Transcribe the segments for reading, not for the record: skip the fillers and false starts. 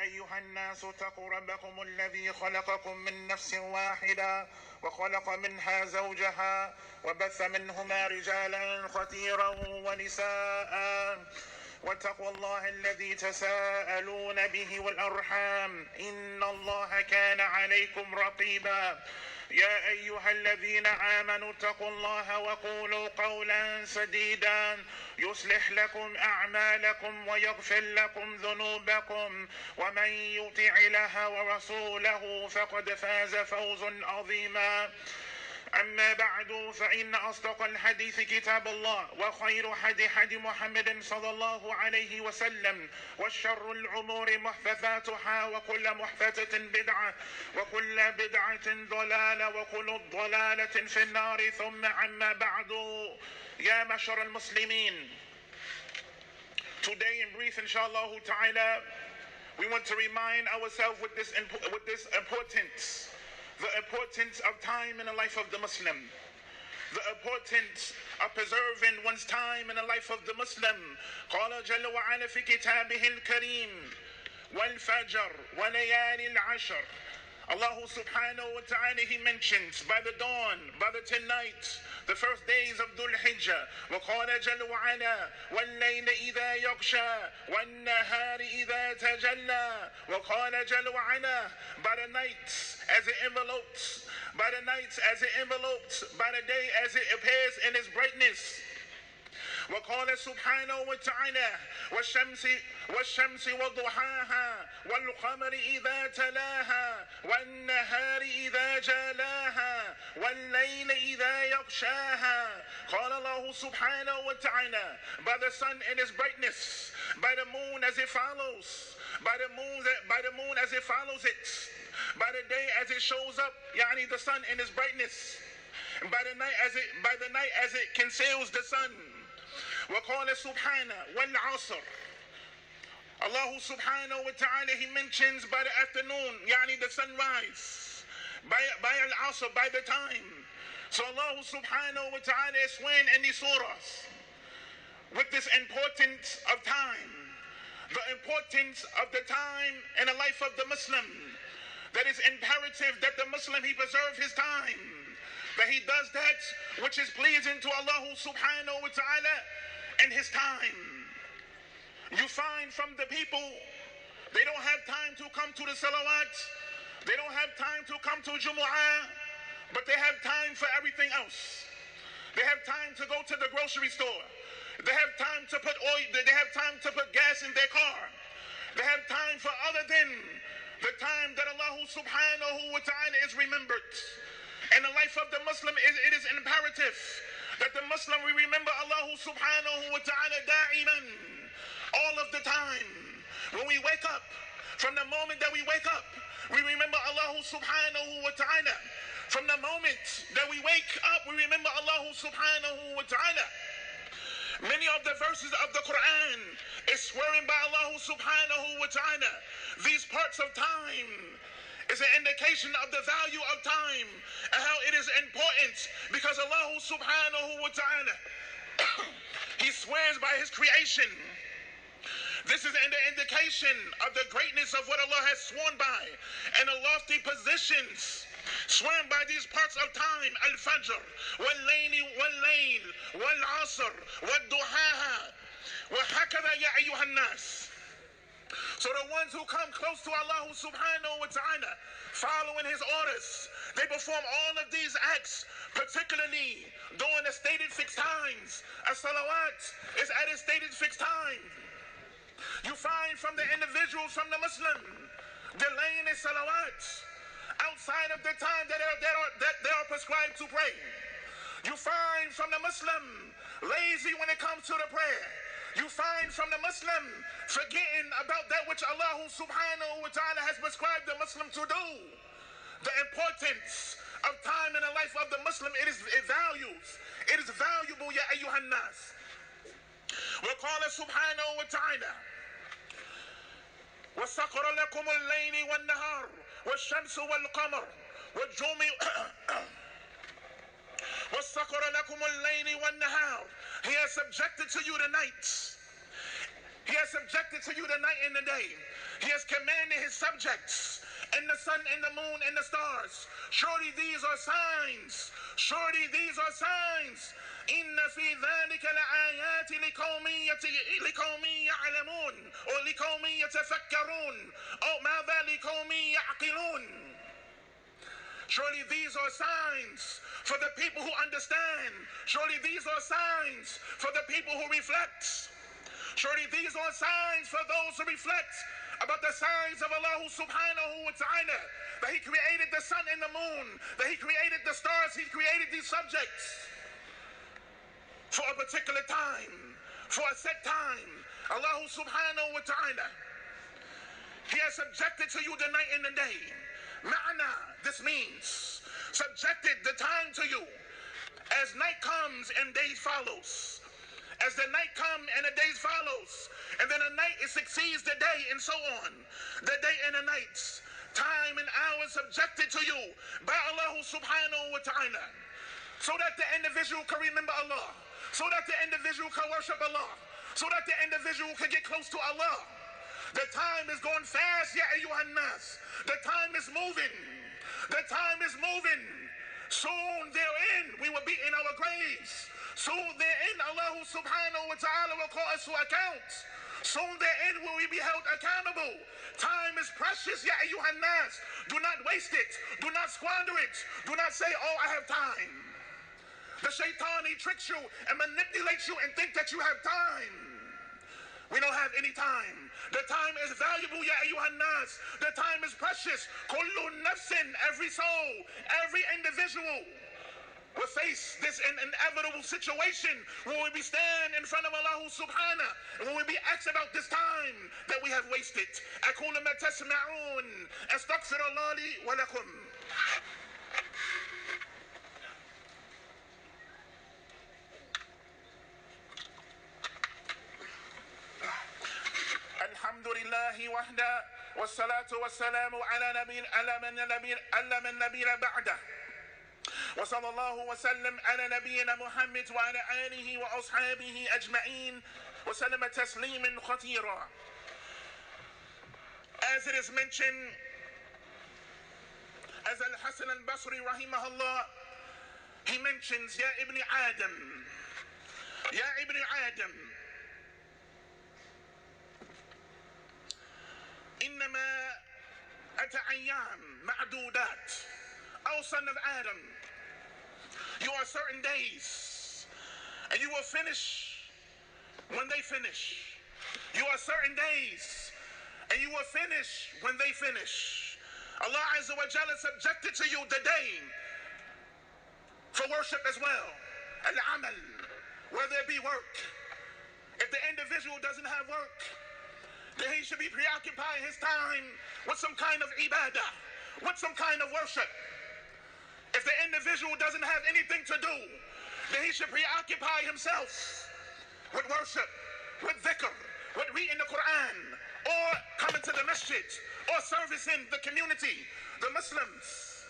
يا أيها الناس اتقوا ربكم الذي خلقكم من نفس واحدة وخلق منها زوجها وبث منهما رجالا كثيرا ونساء واتقوا الله الذي تساءلون به والأرحام إن الله كان عليكم رقيبا. يا أيها الذين آمنوا اتقوا الله وقولوا قولا سديدا يصلح لكم أعمالكم ويغفر لكم ذنوبكم ومن يطع الله ورسوله فقد فاز فوزا عظيما. أما بعد فإن أصدق الحديث كتاب الله وخير حدي محمد صلى الله عليه وسلم وشر الأمور محدثاتها وكل محدثة بدعة وكل بدعة ضلالة وكل ضلالة في النار. ثم أما بعد يا معشر المسلمين. Today in brief inshallah ta'ala we want to remind ourselves with this importance. The importance of time in the life of the Muslim. The importance of preserving one's time in the life of the Muslim. قال جل وعلا في كتابه الكريم والفجر وليالي العشر. Allah subhanahu wa ta'ala, he mentions by the dawn, by the 10 nights, the first days of Dhul Hijjah. وقال جل وعلا والليل إذا يغشى والنهار إذا تجلى. وقال جل وعلا by the nights as it envelopes, by the nights as it envelopes, by the day as it appears in its brightness. وقال سبحانه وتعالى والشمس وضحاها والقمر إذا تلاها والنهار إذا جلاها والليل إذا يغشاها. قال الله سبحانه وتعالى by the sun in its brightness, by the moon as it follows, by the moon as it follows it, by the day as it shows up, يعني the sun in its brightness, and by the night as it conceals the sun. وقال سبحانه والعصر. Allah subhanahu wa ta'ala, he mentions by the afternoon, يعني the sunrise, by al-asr, by the time. So Allah subhanahu wa ta'ala is swearing in these surahs with this importance of time, the importance of the time in the life of the Muslim, that is imperative that the Muslim, he preserve his time, that he does that which is pleasing to Allah subhanahu wa ta'ala in his time. You find from the people, they don't have time to come to the salawat, they don't have time to come to Jumu'ah, but they have time for everything else. They have time to go to the grocery store. They have time to put oil, they have time to put gas in their car. They have time for other than the time that Allah subhanahu wa ta'ala is remembered. In the life of the Muslim, it is imperative that the Muslim, we remember Allah subhanahu wa ta'ala da'iman, all of the time. When we wake up, from the moment that we wake up, we remember Allah subhanahu wa ta'ala. From the moment that we wake up, we remember Allah subhanahu wa ta'ala. Many of the verses of the Quran is swearing by Allah subhanahu wa ta'ala. These parts of time is an indication of the value of time and how it is important, because Allah subhanahu wa ta'ala he swears by his creation. This is an indication of the greatness of what Allah has sworn by and the lofty positions sworn by these parts of time. Al-Fajr, wal-layl, wal-asr, wal-duhaha, wa-hakadha ya ayyuhan nas. So the ones who come close to Allah subhanahu wa ta'ala, following his orders, they perform all of these acts, particularly during the stated fixed times. As-salawat is at its stated fixed time. You find from the individuals, from the Muslim, delaying their salawat outside of the time that they are prescribed to pray. You find from the Muslim lazy when it comes to the prayer. You find from the Muslim forgetting about that which Allah subhanahu wa ta'ala has prescribed the Muslim to do. The importance of time in the life of the Muslim, it is valuable, ya ayyuhan nas. وقال سبحانه وتعالى وسخر لكم الليل والنهار والشمس والقمر وسخر لكم الليل والنهار. He has subjected to you the nights. He has subjected to you the night and the day. He has commanded his subjects and the sun and the moon and the stars. Surely these are signs. Surely these are signs. إن في ذلك لآيات لقوم يعلمون أو لقوم يتفكرون أو ماذا لقوم يعقلون. Surely these are signs for the people who understand. Surely these are signs for the people who reflect. Surely these are signs for those who reflect about the signs of Allah subhanahu wa ta'ala, that he created the sun and the moon, that he created the stars, he created these subjects for a particular time, for a set time. Allah subhanahu wa ta'ala, he has subjected to you the night and the day. Ma'na, this means subjected the time to you as night comes and day follows. As the night comes and the days follows, and then the night it succeeds the day, and so on. The day and the nights, time and hours subjected to you by Allah subhanahu wa ta'ala, so that the individual can remember Allah, so that the individual can worship Allah, so that the individual can get close to Allah. The time is going fast, ya ayyuhan nas. The time is moving. The time is moving. Soon therein we will be in our graves. Soon therein Allah subhanahu wa ta'ala will call us to account. Soon therein will we be held accountable. Time is precious, ya ayyuhan nas. Do not waste it. Do not squander it. Do not say, oh, I have time. The shaitan, he tricks you and manipulates you and think that you have time. We don't have any time. The time is valuable, ya ayyuhan nas. The time is precious. Kullu nafsin, every soul, every individual will face this inevitable situation where we be stand in front of Allah subhanahu, and when we be asked about this time that we have wasted. أقول ما تسمعون أستغفر الله لي ولكم. الحمد لله وحده والصلاة والسلام على من نبي بعده. وصلى الله وسلم على نبينا محمد وعلى آله وأصحابه أجمعين وسلم تسليما خطيرا. As it is mentioned, as Al-Hasan al-Basri rahimahullah, he mentions, Ya Ibn Adam, Ya Ibn Adam, إنما أتأيام معدودات. O son of Adam, you are certain days, and you will finish when they finish. You are certain days, and you will finish when they finish. Allah Azza wa Jalla subjected to you the day for worship as well. Al-amal, where there be work. If the individual doesn't have work, then he should be preoccupying his time with some kind of ibadah, with some kind of worship. If the individual doesn't have anything to do, then he should preoccupy himself with worship, with dhikr, with reading the Quran, or coming to the masjid, or servicing the community, the Muslims.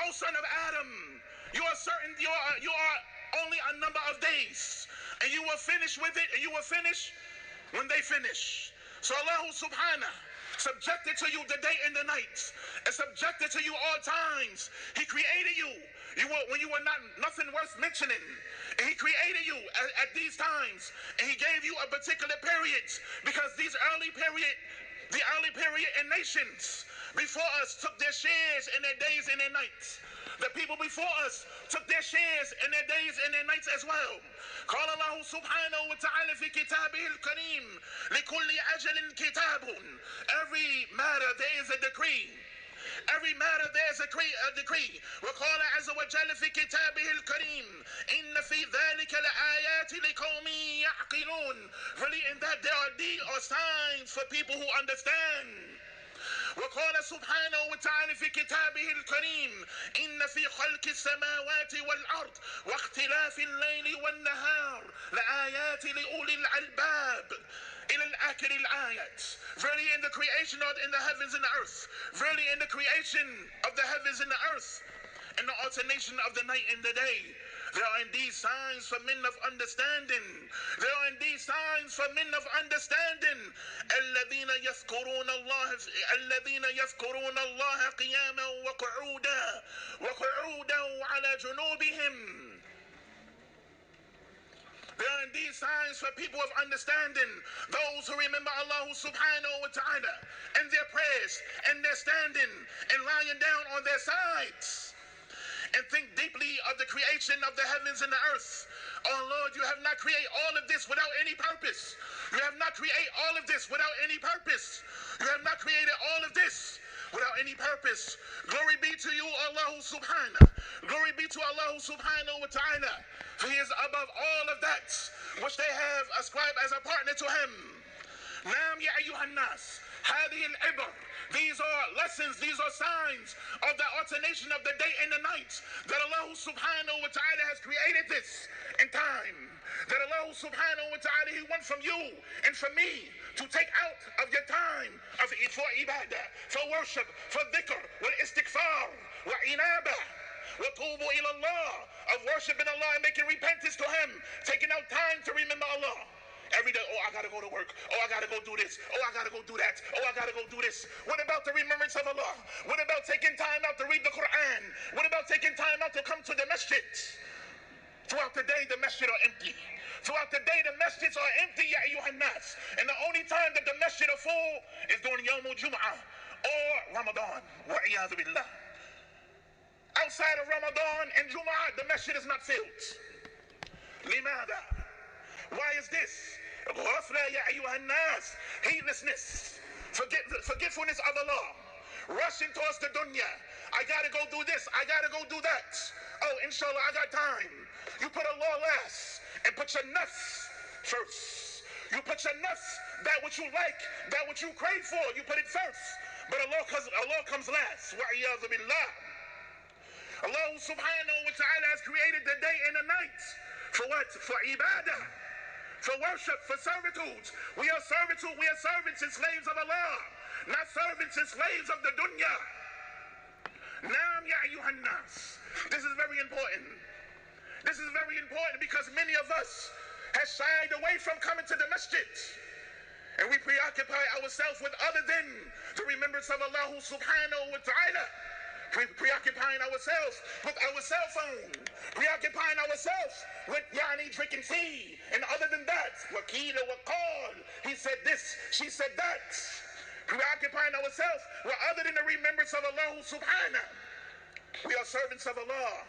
O son of Adam, you are certain, you are only a number of days, and you will finish with it, and you will finish when they finish. So Allah subhanahu subjected to you the day and the night, and subjected to you all times. He created you, when you were nothing worth mentioning, and he created you at these times, and he gave you a particular period, because the early period in nations before us took their shares in their days and their nights. The people before us took their shares in their days and their nights as well. قال الله سبحانه وتعالى في كتابه الكريم لكل أجل كتاب. Every matter there is a decree. Every matter there is a decree. وقال عز وجل في كتابه الكريم إن في ذلك لآيات لقوم يعقلون. Really in that there are signs for people who understand. وقال سبحانه وتعالى في كتابه الكريم إن في خلق السماوات والأرض واختلاف الليل والنهار لآيات لأولي الألباب إلى الآخر الآيات. Verily in the creation of in the heavens and the earth, verily in the creation of the heavens and the earth, and the alternation of the night and the day, There are indeed signs for men of understanding. There are indeed signs for men of understanding. الذين يذكرون الله قياما وقعودا وعلى جنوبهم. There are indeed signs for people of understanding, those who remember Allah subhanahu wa ta'ala and their prayers and their standing and lying down on their sides, and think deeply of the creation of the heavens and the earth. Oh Lord, you have not created all of this without any purpose. You have not created all of this without any purpose. You have not created all of this without any purpose. Glory be to you, Allah subhanahu. Glory be to Allah subhanahu wa ta'ala. For he is above all of that which they have ascribed as a partner to him. Naam ya ayyuhan nas. هذه العبر. These are lessons, these are signs of the alternation of the day and the night. That Allah subhanahu wa ta'ala has created this in time. That Allah subhanahu wa ta'ala, he wants from you and from me to take out of your time for ibadah, for worship, for dhikr, wal istighfar, wa inabah, wa tubu ila Allah, of worshiping Allah and making repentance to him, taking out time to remember Allah. Every day, oh, I gotta go to work. Oh, I gotta go do this. Oh, I gotta go do that. Oh, I gotta go do this. What about the remembrance of Allah? What about taking time out to read the Quran? What about taking time out to come to the masjid? Throughout the day, the masjid are empty. Throughout the day, the masjids are empty, ya ayyuhan nas. And the only time that the masjid are full is during Yawmul Jum'ah or Ramadan. Wa'iyadhu billah. Outside of Ramadan and Jum'ah, the masjid is not filled. Limada. Why is this? Ghafla ya ayyuhan nas. Heedlessness. Forgetfulness of Allah. Rushing towards the dunya. I gotta go do this. I gotta go do that. Oh, inshallah, I got time. You put Allah last and put your nafs first. You put your nafs, that which you like, that which you crave for, you put it first. But Allah comes last. Wa'iyadhu billah. Allah subhanahu wa ta'ala has created the day and the night. For what? For ibadah. For worship, for servitude. We are servants and slaves of Allah, not servants and slaves of the dunya. Naam ya ayyuhan nas. This is very important. This is very important because many of us have shied away from coming to the masjid. And we preoccupy ourselves with other than the remembrance of Allah subhanahu wa ta'ala. Preoccupying ourselves with our cell phone, preoccupying ourselves with drinking tea, and other than that, wakila waqal, he said this, she said that. Preoccupying ourselves with other than the remembrance of Allah subhanahu. We are servants of Allah.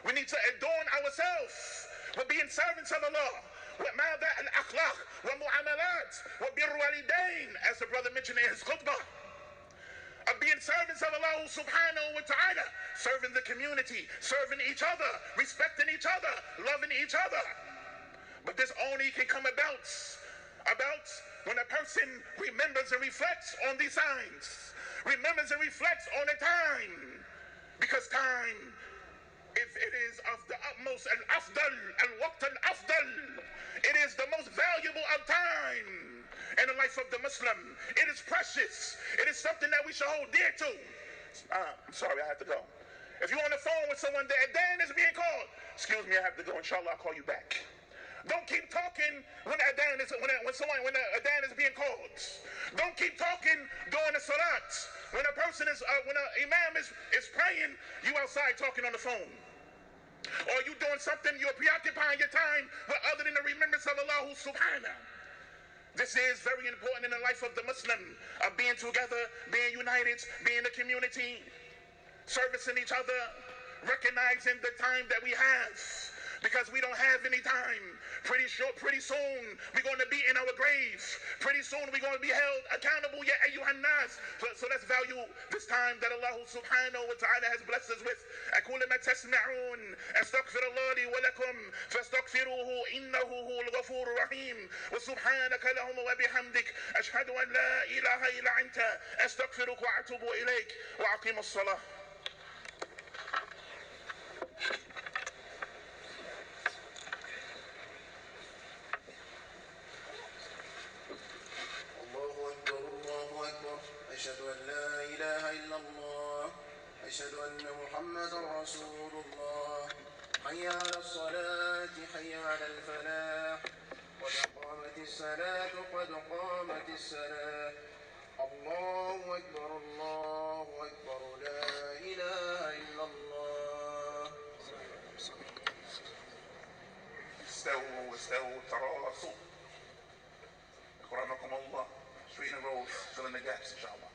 We need to adorn ourselves with being servants of Allah. وَمَاذَا الْأَخْلَاقِ وَمُعَامَلَاتِ وَبِرُّ وَالِدَيْنِ, as the brother mentioned in his khutbah. Of being servants of Allah subhanahu wa ta'ala, serving the community, serving each other, respecting each other, loving each other. But this only can come about when a person remembers and reflects on these signs, remembers and reflects on the time. Because time, if it is of the utmost al-afdal, al-waqt al-afdal, it is the most valuable of time in the life of the Muslim. It is precious. It is something that we should hold dear to. I'm sorry, I have to go. If you're on the phone with someone, the adhan is being called. Excuse me, I have to go. Inshallah, I'll call you back. Don't keep talking when the adhan is being called. Don't keep talking during the salat. When a person is, when an imam is praying, you outside talking on the phone. Or you doing something, you're preoccupying your time with other than the remembrance of Allah subhanahu. This is very important in the life of the Muslim, of being together, being united, being a community, servicing each other, recognizing the time that we have, because we don't have any time. Pretty soon, we're going to be in our grave. Pretty soon, we're going to be held accountable, ya ayyuhan nas. So let's value this time that Allah subhanahu wa ta'ala has blessed us with. أقول ما تسمعون أستغفر الله لي ولكم فاستغفروه إنه هو الغفور الرحيم وسبحانك اللهم وبحمدك أشهد أن لا إله إلا أنت أستغفرك وأتوب إليك وأقيم الصلاة. أشهد أن لا إله إلا الله أشهد أن محمدا رسول الله حي على الصلاة حي على الفلاح قد قامت الصلاة قد قامت الصلاة الله أكبر الله أكبر لا إله إلا الله. استووا استووا تراصوا أكرمكم الله. 3 in a row, fill in the gaps, inshallah.